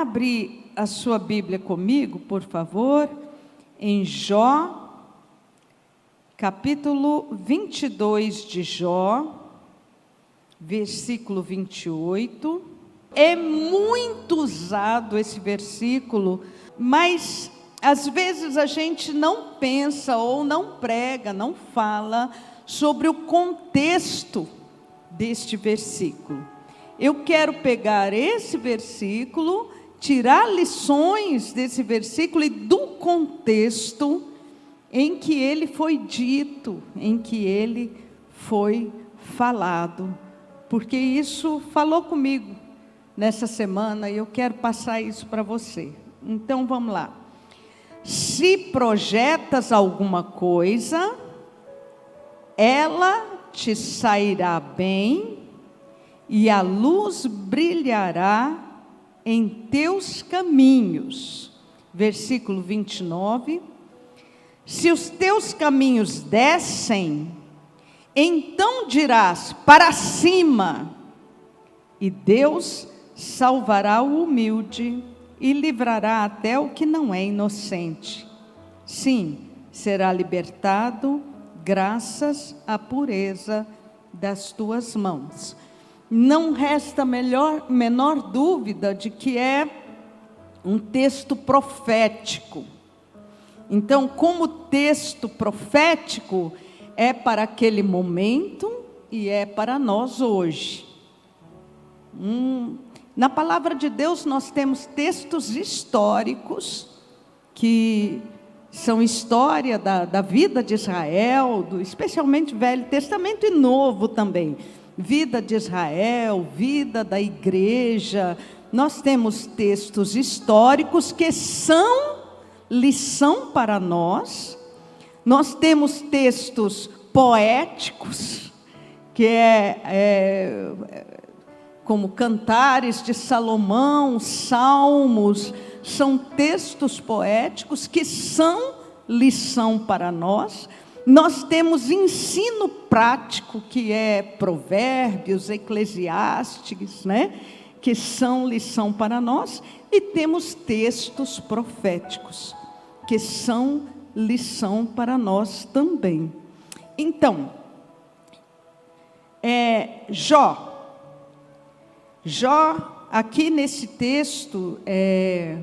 Abre a sua Bíblia comigo, por favor, em Jó, capítulo 22 de Jó, versículo 28. É muito usado esse versículo, mas às vezes a gente não pensa ou não prega, não fala sobre o contexto deste versículo. Eu quero pegar esse versículo, tirar lições desse versículo e do contexto em que ele foi dito, em que ele foi falado, porque isso falou comigo nessa semana e eu quero passar isso para você. Então vamos lá. Se projetas alguma coisa, ela te sairá bem e a luz brilhará em teus caminhos. Versículo 29. Se os teus caminhos descem, então dirás para cima, e Deus salvará o humilde e livrará até o que não é inocente. Sim, será libertado graças à pureza das tuas mãos. Não resta menor dúvida de que é um texto profético. Então, como texto profético, é para aquele momento e é para nós hoje. Na palavra de Deus nós temos textos históricos, que são história da vida de Israel, especialmente Velho Testamento e Novo também. Vida de Israel, vida da igreja. Nós temos textos históricos que são lição para nós. Nós temos textos poéticos, que como Cantares de Salomão, Salmos, são textos poéticos que são lição para nós. Nós temos ensino prático, que é Provérbios, Eclesiastes, que são lição para nós, e temos textos proféticos, que são lição para nós também. Então, Jó, aqui nesse texto, é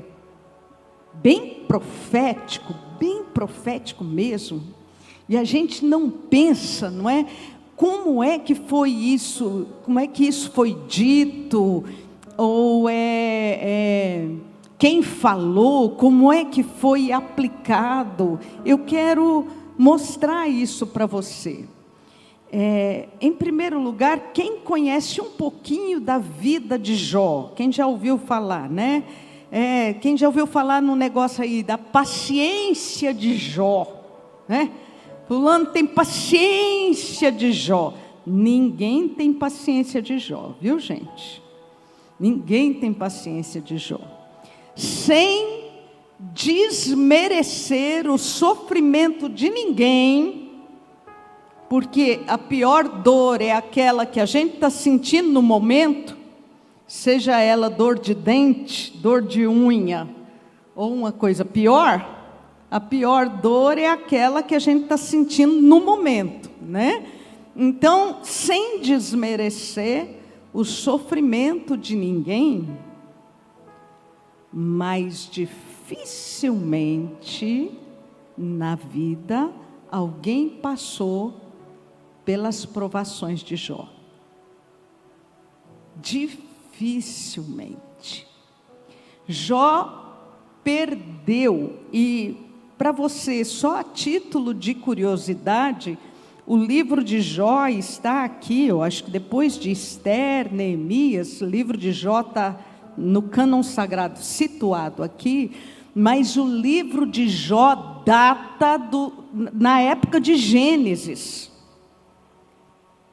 bem profético mesmo, e a gente não pensa, não é? Como é que foi isso? Como é que isso foi dito? Ou quem falou? Como é que foi aplicado? Eu quero mostrar isso para você. Em primeiro lugar, quem conhece um pouquinho da vida de Jó? Quem já ouviu falar, né? Quem já ouviu falar no negócio aí da paciência de Jó, né? Fulano tem paciência de Jó. Ninguém tem paciência de Jó, viu, gente? Ninguém tem paciência de Jó. Sem desmerecer o sofrimento de ninguém, porque a pior dor é aquela que a gente está sentindo no momento, seja ela dor de dente, dor de unha, ou uma coisa pior. A pior dor é aquela que a gente está sentindo no momento, né? Então, sem desmerecer o sofrimento de ninguém, mas dificilmente na vida alguém passou pelas provações de Jó. Dificilmente. Jó perdeu, e para você, só a título de curiosidade, o livro de Jó está aqui, eu acho que depois de Esther, Neemias, o livro de Jó está no cânon sagrado situado aqui, mas o livro de Jó data na época de Gênesis.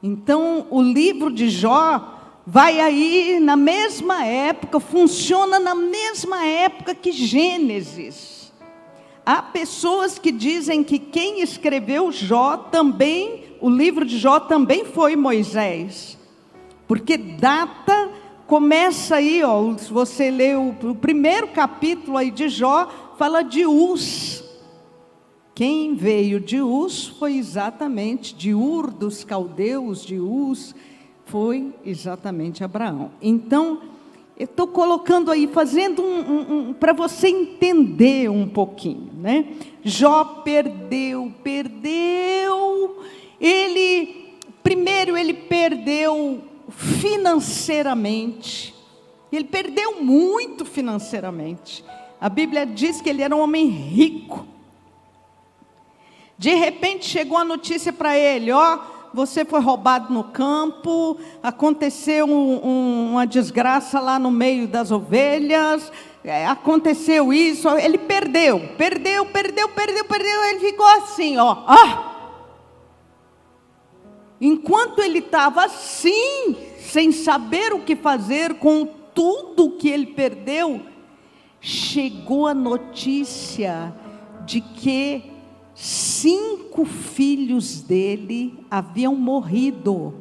Então, o livro de Jó vai aí na mesma época, funciona na mesma época que Gênesis. Há pessoas que dizem que quem escreveu Jó também, o livro de Jó também foi Moisés, porque data começa aí, ó, se você ler o primeiro capítulo aí de Jó, fala de Uz. Quem veio de Uz foi exatamente, de Ur dos caldeus, de Uz, foi exatamente Abraão. Então, eu estou colocando aí, fazendo para você entender um pouquinho, né? Jó perdeu, primeiro ele perdeu financeiramente, ele perdeu muito financeiramente. A Bíblia diz que ele era um homem rico. De repente chegou a notícia para ele, ó, você foi roubado no campo, aconteceu uma desgraça lá no meio das ovelhas, aconteceu isso, ele perdeu, ele ficou assim, ó. Enquanto ele estava assim, sem saber o que fazer com tudo que ele perdeu, chegou a notícia de que 5 filhos dele haviam morrido.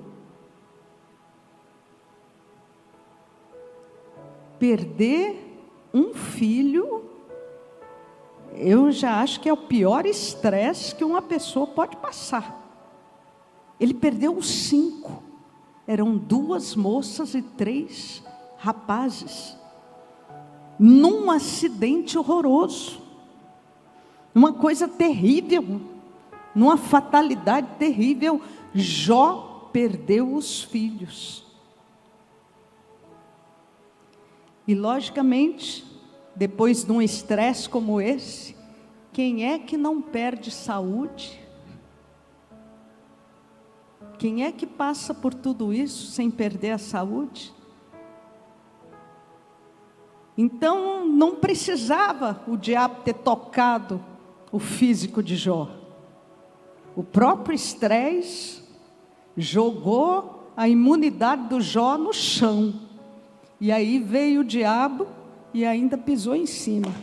Perder um filho, eu já acho que é o pior estresse que uma pessoa pode passar. Ele perdeu os 5. Eram 2 moças e 3 rapazes. Num acidente horroroso. Uma coisa terrível, numa fatalidade terrível, Jó perdeu os filhos. E logicamente, depois de um estresse como esse, quem é que não perde saúde? Quem é que passa por tudo isso sem perder a saúde? Então, não precisava o diabo ter tocado o físico de Jó. O próprio estresse jogou a imunidade do Jó no chão. E aí veio o diabo e ainda pisou em cima.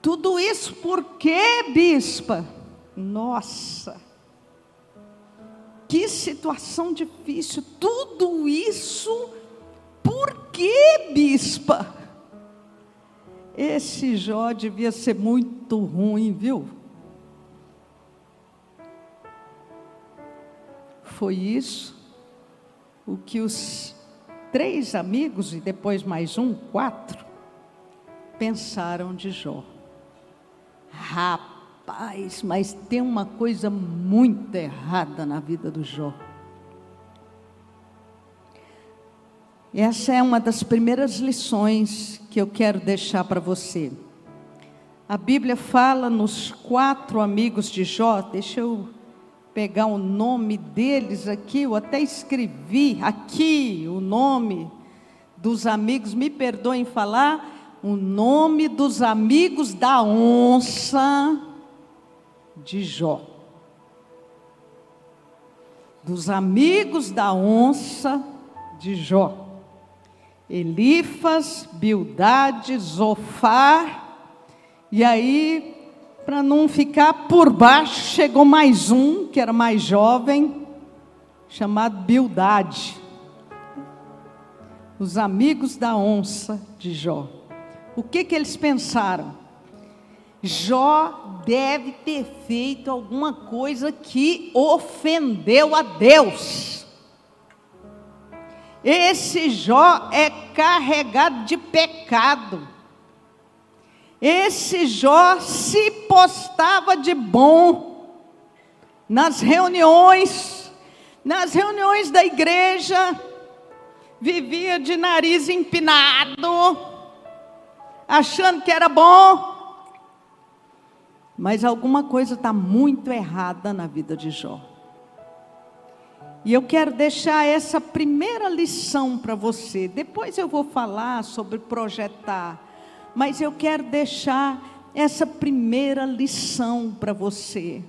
Tudo isso por quê, bispa? Nossa! Que situação difícil. Tudo isso por quê, bispa? Esse Jó devia ser muito ruim, viu? Foi isso o que os 3 amigos, e depois mais 4, pensaram de Jó. Rapaz, mas tem uma coisa muito errada na vida do Jó. Essa é uma das primeiras lições que eu quero deixar para você. A Bíblia fala nos 4 amigos de Jó, deixa eu pegar o nome deles aqui, eu até escrevi aqui o nome dos amigos, me perdoem falar, o nome dos amigos da onça de Jó. Dos amigos da onça de Jó. Elifas, Bildade, Zofar, e aí, para não ficar por baixo, chegou mais um, que era mais jovem, chamado Bildade. Os amigos da onça de Jó. O que eles pensaram? Jó deve ter feito alguma coisa que ofendeu a Deus. Esse Jó é carregado de pecado. Esse Jó se postava de bom nas reuniões da igreja, vivia de nariz empinado, achando que era bom, mas alguma coisa está muito errada na vida de Jó. E eu quero deixar essa primeira lição para você. Depois eu vou falar sobre projetar, mas eu quero deixar essa primeira lição para você.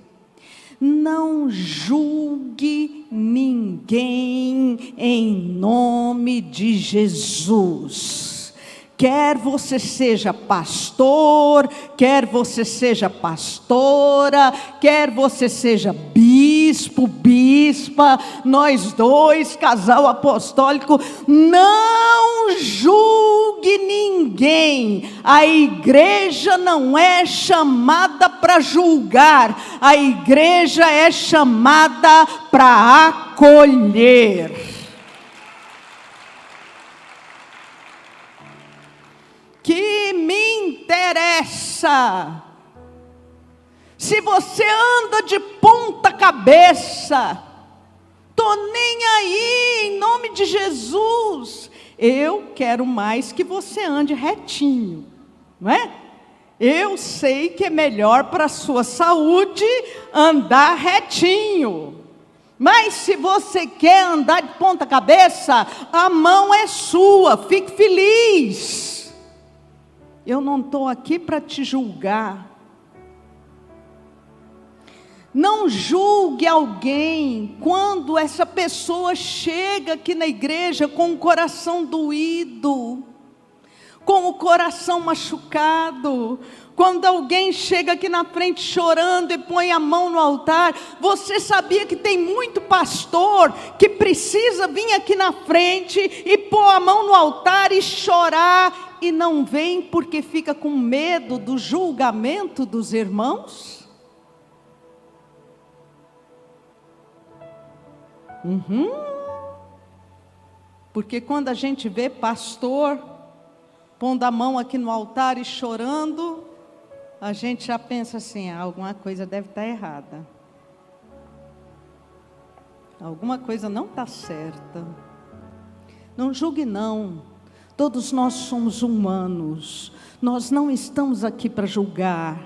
Não julgue ninguém em nome de Jesus. Quer você seja pastor, quer você seja pastora, quer você seja bispo, bispa, nós dois, casal apostólico, não julgue ninguém. A igreja não é chamada para julgar, a igreja é chamada para acolher. Que me interessa se você anda de ponta cabeça, tô nem aí, em nome de Jesus. Eu quero mais que você ande retinho, não é? Eu sei que é melhor para a sua saúde andar retinho, mas se você quer andar de ponta cabeça, a mão é sua, fique feliz. Eu não estou aqui para te julgar. Não julgue alguém quando essa pessoa chega aqui na igreja com o coração doído, com o coração machucado. Quando alguém chega aqui na frente chorando e põe a mão no altar, você sabia que tem muito pastor que precisa vir aqui na frente e pôr a mão no altar e chorar, e não vem porque fica com medo do julgamento dos irmãos? Porque quando a gente vê pastor pondo a mão aqui no altar e chorando, a gente já pensa assim, alguma coisa deve estar errada. Alguma coisa não está certa. Não julgue não. Todos nós somos humanos. Nós não estamos aqui para julgar.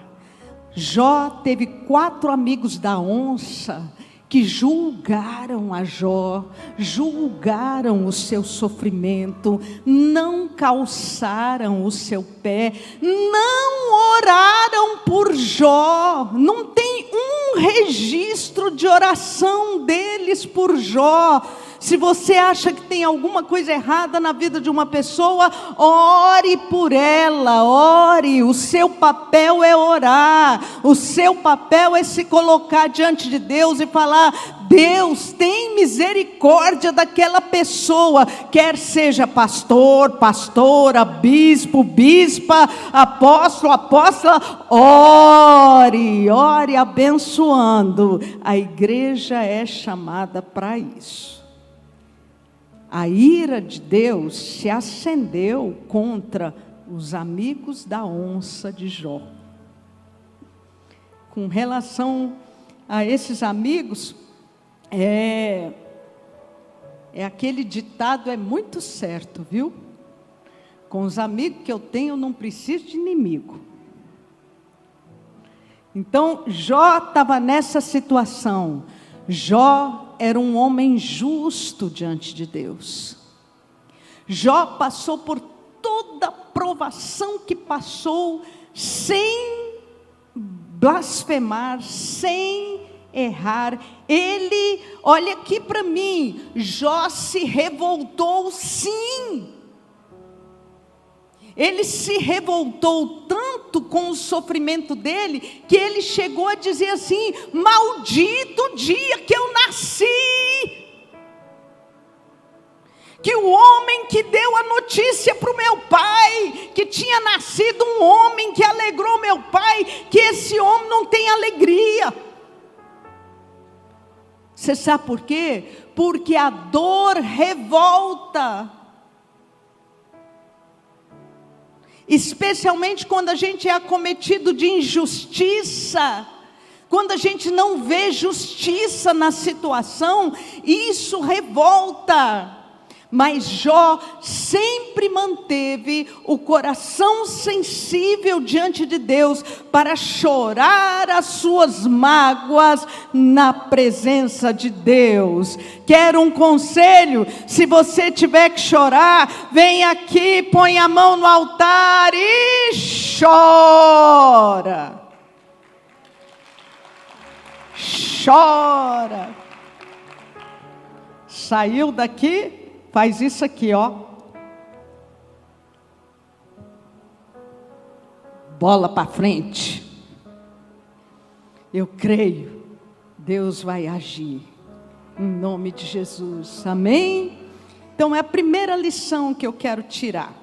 Jó teve 4 amigos da onça que julgaram a Jó, julgaram o seu sofrimento, não calçaram o seu pé, não oraram por Jó. Não tem um registro de oração deles por Jó. Se você acha que tem alguma coisa errada na vida de uma pessoa, ore por ela, ore. O seu papel é orar, o seu papel é se colocar diante de Deus e falar: Deus, tem misericórdia daquela pessoa, quer seja pastor, pastora, bispo, bispa, apóstolo, apóstola, ore, ore abençoando. A igreja é chamada para isso. A ira de Deus se acendeu contra os amigos da onça de Jó. Com relação a esses amigos, aquele ditado é muito certo, viu? Com os amigos que eu tenho, eu não preciso de inimigo. Então, Jó estava nessa situação. Jó era um homem justo diante de Deus. Jó passou por toda a provação que passou, sem blasfemar, sem errar. Ele, olha aqui para mim, Jó se revoltou sim. Ele se revoltou tanto com o sofrimento dele, que ele chegou a dizer assim: maldito o dia que eu nasci, que o homem que deu a notícia para o meu pai, que tinha nascido um homem que alegrou meu pai, que esse homem não tem alegria. Você sabe por quê? Porque a dor revolta. Especialmente quando a gente é acometido de injustiça, quando a gente não vê justiça na situação, isso revolta. Mas Jó sempre manteve o coração sensível diante de Deus, para chorar as suas mágoas na presença de Deus. Quero um conselho: se você tiver que chorar, vem aqui, põe a mão no altar e chora. Chora. Saiu daqui? Faz isso aqui, ó. bola para frente. Eu creio, Deus vai agir, em nome de Jesus, amém? Então é a primeira lição que eu quero tirar.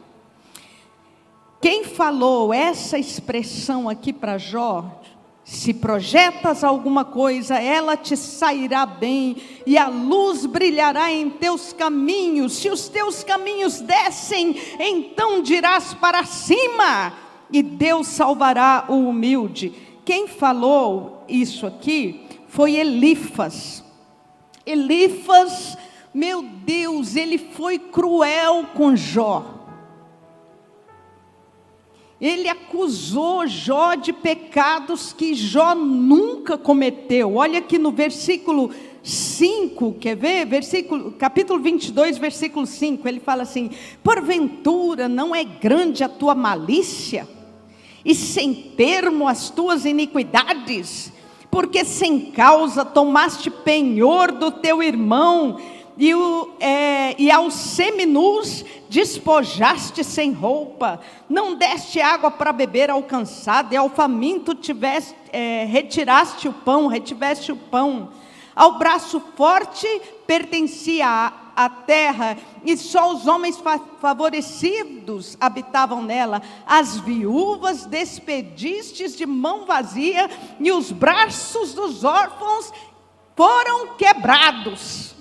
Quem falou essa expressão aqui para Jó, se projetas alguma coisa, ela te sairá bem, e a luz brilhará em teus caminhos. Se os teus caminhos descem, então dirás para cima, e Deus salvará o humilde. Quem falou isso aqui foi Elifas. Elifas, meu Deus, ele foi cruel com Jó. Ele acusou Jó de pecados que Jó nunca cometeu. Olha aqui no versículo 5, quer ver? Capítulo 22, versículo 5, ele fala assim: porventura não é grande a tua malícia, e sem termo as tuas iniquidades? Porque sem causa tomaste penhor do teu irmão, e aos seminus despojaste sem roupa, não deste água para beber ao cansado, e ao faminto retiveste o pão, ao braço forte pertencia a terra, e só os homens favorecidos habitavam nela. As viúvas despedistes de mão vazia, e os braços dos órfãos foram quebrados.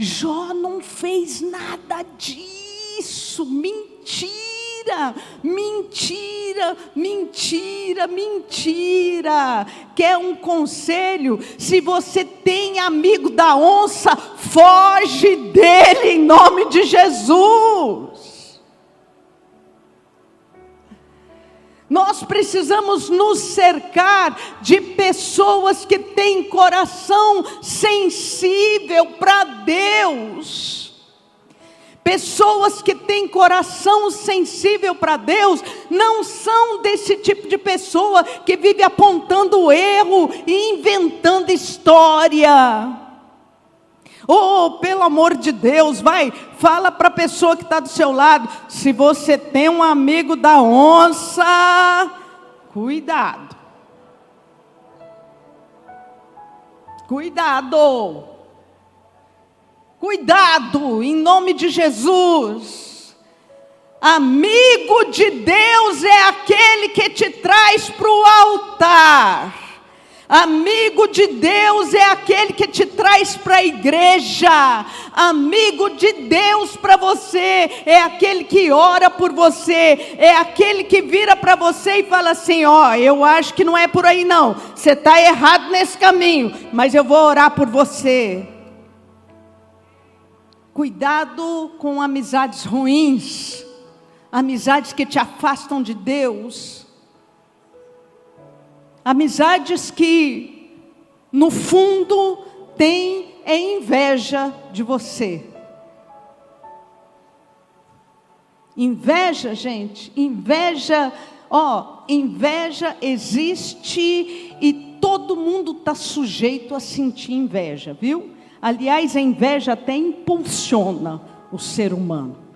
Jó não fez nada disso. Mentira, mentira, mentira, mentira. Quer um conselho? Se você tem amigo da onça, foge dele em nome de Jesus. Nós precisamos nos cercar de pessoas que têm coração sensível para Deus. Pessoas que têm coração sensível para Deus não são desse tipo de pessoa que vive apontando erro e inventando história. Oh, pelo amor de Deus, fala para a pessoa que está do seu lado: se você tem um amigo da onça, cuidado. Cuidado. Cuidado, em nome de Jesus. Amigo de Deus é aquele que te traz para o altar. Amigo de Deus é aquele que te traz para a igreja. Amigo de Deus para você é aquele que ora por você. É aquele que vira para você e fala assim: ó, eu acho que não é por aí não. Você está errado nesse caminho, mas eu vou orar por você. Cuidado com amizades ruins. Amizades que te afastam de Deus. Amizades que, no fundo, têm inveja de você. Inveja, gente, inveja existe e todo mundo está sujeito a sentir inveja, viu? Aliás, a inveja até impulsiona o ser humano.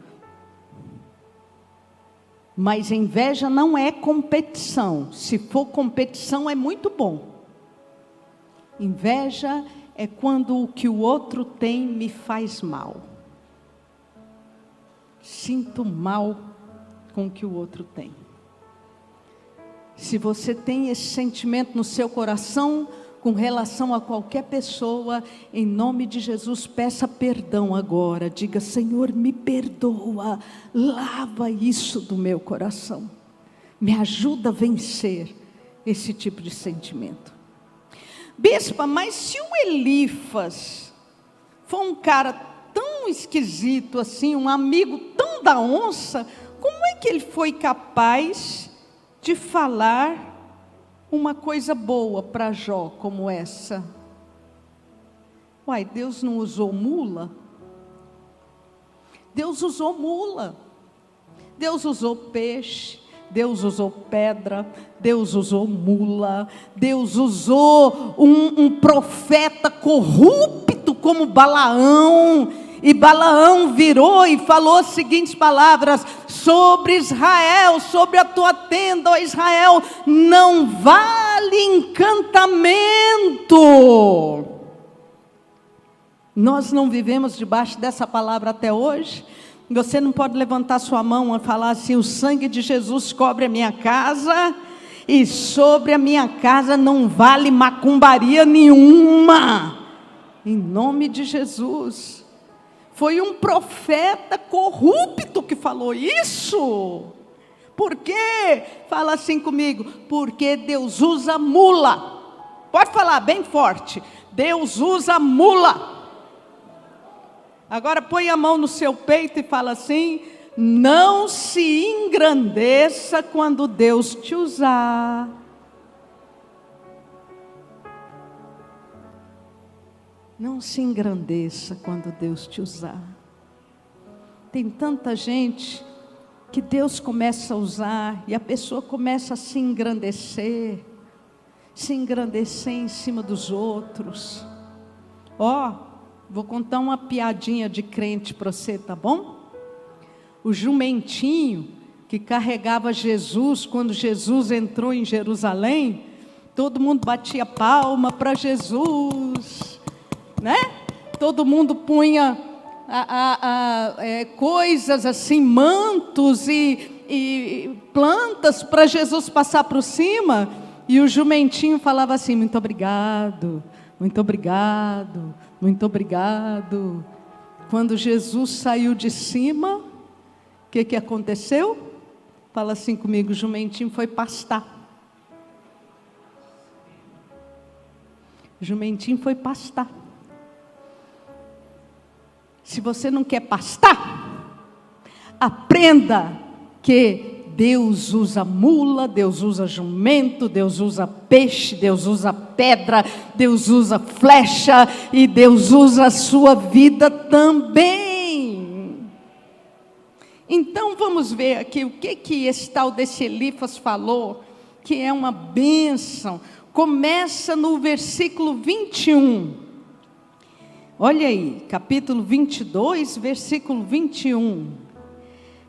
Mas a inveja não é competição. Se for competição, é muito bom. Inveja é quando o que o outro tem me faz mal. Sinto mal com o que o outro tem. Se você tem esse sentimento no seu coração com relação a qualquer pessoa, em nome de Jesus, peça perdão agora. Diga: Senhor, me perdoa, lava isso do meu coração, me ajuda a vencer esse tipo de sentimento. Bispa, mas se o Elifas for um cara tão esquisito assim, um amigo tão da onça, como é que ele foi capaz de falar uma coisa boa para Jó como essa? Uai, Deus não usou mula? Deus usou mula. Deus usou peixe. Deus usou pedra. Deus usou mula. Deus usou um profeta corrupto como Balaão. E Balaão virou e falou as seguintes palavras: sobre Israel, sobre a tua tenda, ó Israel, não vale encantamento. Nós não vivemos debaixo dessa palavra até hoje? Você não pode levantar sua mão e falar assim: o sangue de Jesus cobre a minha casa, e sobre a minha casa não vale macumbaria nenhuma, em nome de Jesus. Foi um profeta corrupto que falou isso. Por quê? Fala assim comigo: porque Deus usa mula. Pode falar bem forte: Deus usa mula. Agora põe a mão no seu peito e fala assim: não se engrandeça quando Deus te usar. Não se engrandeça quando Deus te usar. Tem tanta gente que Deus começa a usar e a pessoa começa a se engrandecer em cima dos outros. Vou contar uma piadinha de crente para você, tá bom? O jumentinho que carregava Jesus, quando Jesus entrou em Jerusalém, todo mundo batia palma para Jesus, né? Todo mundo punha coisas assim, mantos e plantas para Jesus passar por cima, e o jumentinho falava assim: muito obrigado, muito obrigado, muito obrigado. Quando Jesus saiu de cima, o que aconteceu? Fala assim comigo: o jumentinho foi pastar. O jumentinho foi pastar. Se você não quer pastar, aprenda que Deus usa mula, Deus usa jumento, Deus usa peixe, Deus usa pedra, Deus usa flecha, e Deus usa a sua vida também. Então vamos ver aqui o que esse tal desse Elifas falou, que é uma bênção. Começa no versículo 21. Olha aí, capítulo 22, versículo 21.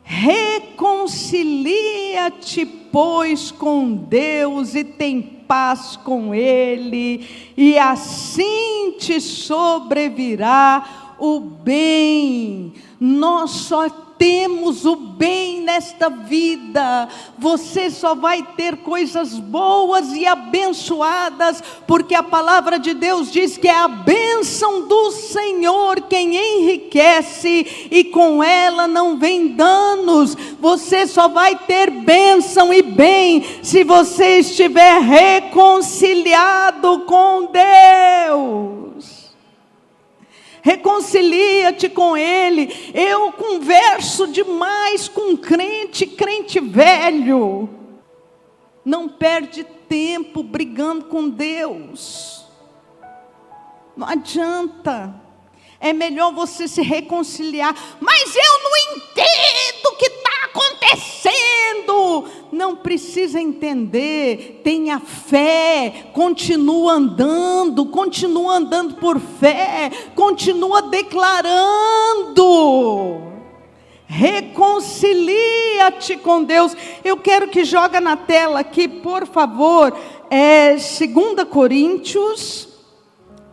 Reconcilia-te, pois, com Deus, e tem paz com Ele, e assim te sobrevirá o bem. Nós só temos o bem nesta vida. Você só vai ter coisas boas e abençoadas, porque a palavra de Deus diz que é a bênção do Senhor quem enriquece, e com ela não vem danos. Você só vai ter bênção e bem se você estiver reconciliado com Deus. Reconcilia-te com Ele. Eu converso demais com crente velho. Não perde tempo brigando com Deus. Não adianta. É melhor você se reconciliar. Mas eu não entendo o que está acontecendo. Não precisa entender. Tenha fé. Continua andando por fé. Continua declarando. Reconcilia-te com Deus. Eu quero que joga na tela aqui, por favor. 2 Coríntios,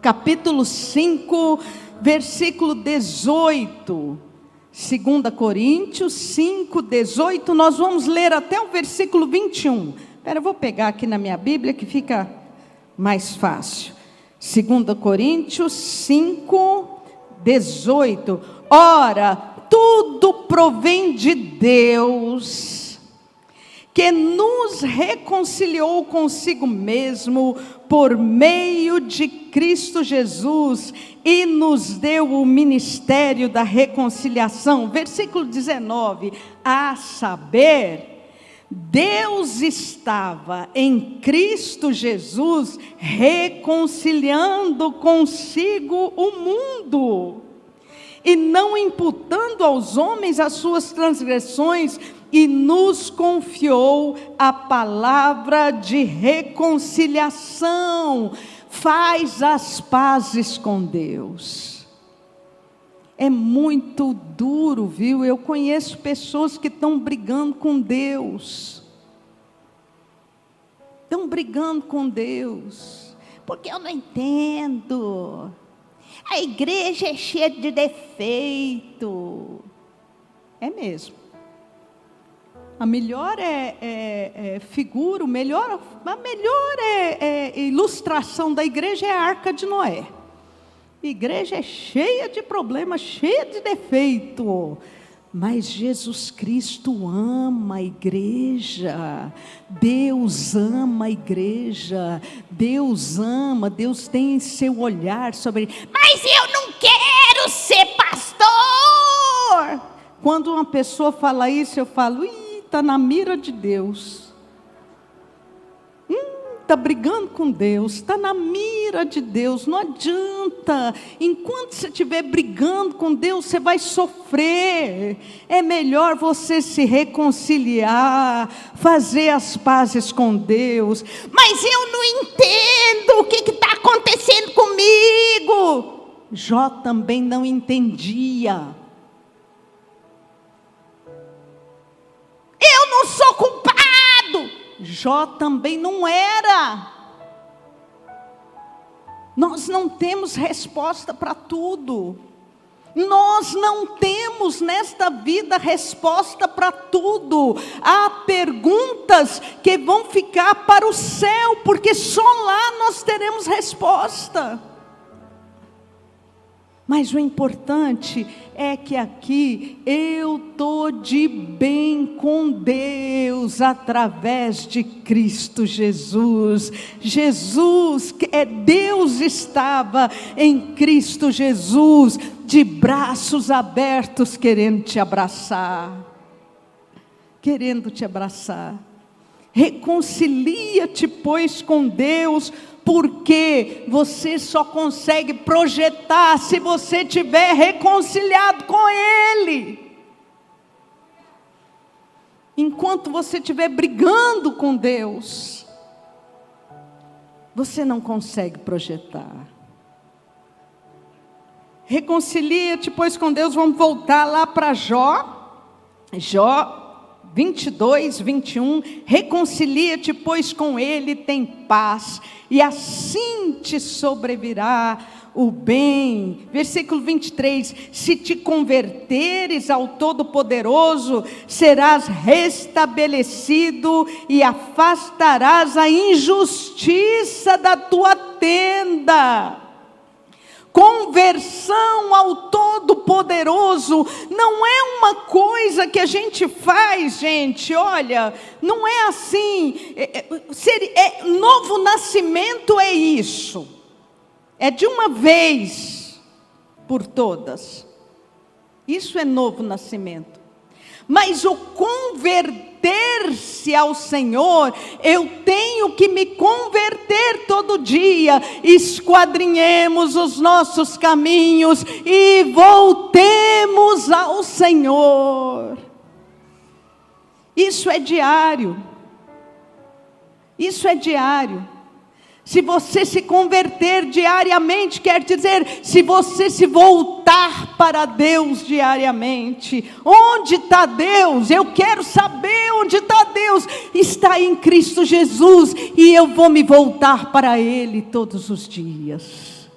capítulo 5, versículo 18. 2 Coríntios 5, 18, nós vamos ler até o versículo 21. Espera, eu vou pegar aqui na minha Bíblia que fica mais fácil. 2 Coríntios 5, 18. Ora, tudo provém de Deus, que nos reconciliou consigo mesmo por meio de Cristo Jesus, e nos deu o ministério da reconciliação. Versículo 19, a saber, Deus estava em Cristo Jesus reconciliando consigo o mundo, e não imputando aos homens as suas transgressões, e nos confiou a palavra de reconciliação. Faz as pazes com Deus. é muito duro, viu? Eu conheço pessoas que estão brigando com Deus. Estão brigando com Deus. Porque eu não entendo. A igreja é cheia de defeito. É mesmo. A melhor figura, a melhor ilustração da igreja é a Arca de Noé. A igreja é cheia de problemas, cheia de defeito. Mas Jesus Cristo ama a igreja. Deus ama a igreja. Deus ama, Deus tem seu olhar sobre... Mas eu não quero ser pastor. Quando uma pessoa fala isso, eu falo, está na mira de Deus. Está brigando com Deus, está na mira de Deus, não adianta. Enquanto você estiver brigando com Deus, você vai sofrer. É melhor você se reconciliar, fazer as pazes com Deus. Mas eu não entendo o que está acontecendo comigo. Jó também não entendia. Eu não sou culpado. Jó também não era. Nós não temos resposta para tudo. Nós não temos nesta vida resposta para tudo. Há perguntas que vão ficar para o céu, porque só lá nós teremos resposta. Mas o importante é que aqui eu estou de bem com Deus através de Cristo Jesus. Deus estava em Cristo Jesus, de braços abertos, querendo te abraçar. Querendo te abraçar. Reconcilia-te, pois, com Deus, porque você só consegue projetar se você estiver reconciliado com Ele. Enquanto você estiver brigando com Deus, você não consegue projetar. Reconcilia-te, pois, com Deus. Vamos voltar lá para Jó. Jó 22, 21, reconcilia-te, pois, com Ele tem paz, e assim te sobrevirá o bem. Versículo 23, se te converteres ao Todo-Poderoso, serás restabelecido e afastarás a injustiça da tua tenda. Conversão ao Todo-Poderoso não é uma coisa que a gente faz, gente, olha, não é assim. Novo nascimento é isso, é de uma vez por todas. Isso é novo nascimento. Mas o converter-se ao Senhor, eu tenho que me converter todo dia. Esquadrinhemos os nossos caminhos e voltemos ao Senhor. Isso é diário. Isso é diário. Se você se converter diariamente, quer dizer, se você se voltar para Deus diariamente. Onde está Deus? Eu quero saber onde está Deus. Está em Cristo Jesus, e eu vou me voltar para Ele todos os dias.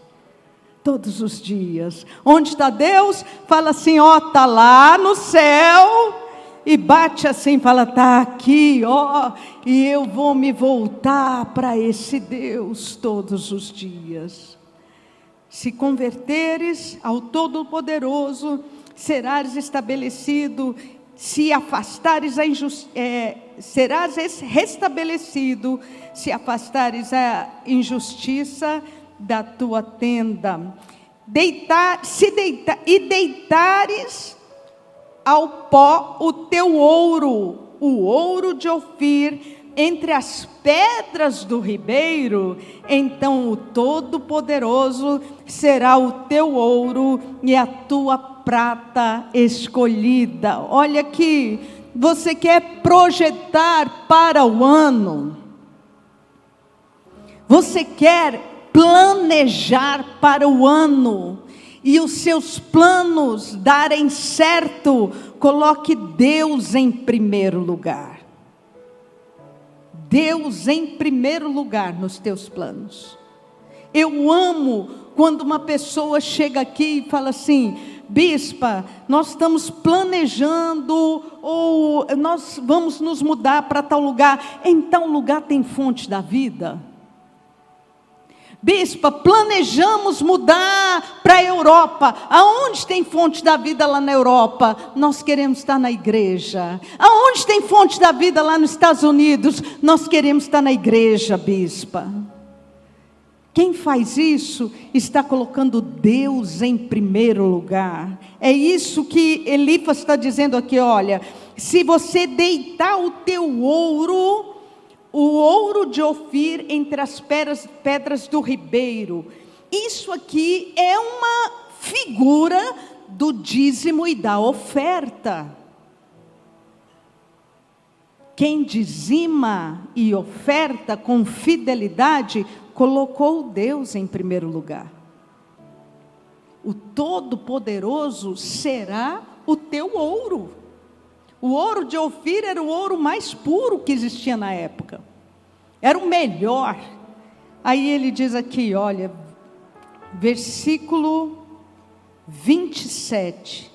Todos os dias. Onde está Deus? Fala assim, ó, está lá no céu. E bate assim, fala, está aqui, ó, e eu vou me voltar para esse Deus todos os dias. Se converteres ao Todo-Poderoso, serás estabelecido, se afastares a serás restabelecido, se afastares a injustiça da tua tenda. Deitares ao pó o teu ouro, o ouro de Ofir, entre as pedras do ribeiro, então o Todo-Poderoso será o teu ouro e a tua prata escolhida. Olha aqui, você quer projetar para o ano, você quer planejar para o ano, e os seus planos darem certo, coloque Deus em primeiro lugar. Deus em primeiro lugar nos teus planos. Eu amo quando uma pessoa chega aqui e fala assim: bispa, nós estamos planejando, ou nós vamos nos mudar para tal lugar. Em tal lugar tem fonte da vida? Bispa, planejamos mudar para a Europa. Aonde tem fonte da vida lá na Europa? Nós queremos estar na igreja. Aonde tem fonte da vida lá nos Estados Unidos? Nós queremos estar na igreja, bispa. Quem faz isso está colocando Deus em primeiro lugar. É isso que Elifas está dizendo aqui, olha: se você deitar o teu ouro, o ouro de Ofir entre as pedras do ribeiro, isso aqui é uma figura do dízimo e da oferta. Quem dizima e oferta com fidelidade, colocou Deus em primeiro lugar. O Todo-Poderoso será o teu ouro. O ouro de Ofir era o ouro mais puro que existia na época. Era o melhor. Aí ele diz aqui, olha, versículo 27.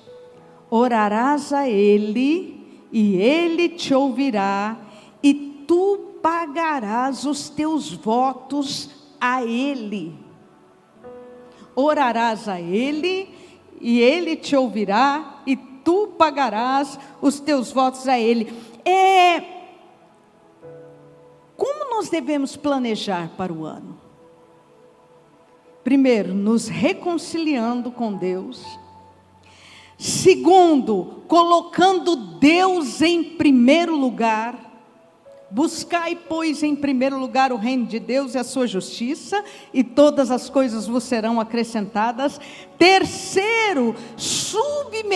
Orarás a ele, e ele te ouvirá, e tu pagarás os teus votos a ele. Orarás a ele, e ele te ouvirá, e tu pagarás os teus votos a ele. Como nós devemos planejar para o ano? Primeiro, nos reconciliando com Deus. Segundo, colocando Deus em primeiro lugar. Buscai, pois, em primeiro lugar o reino de Deus e a sua justiça, e todas as coisas vos serão acrescentadas. Terceiro, submetendo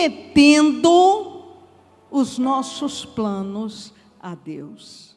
os nossos planos a Deus.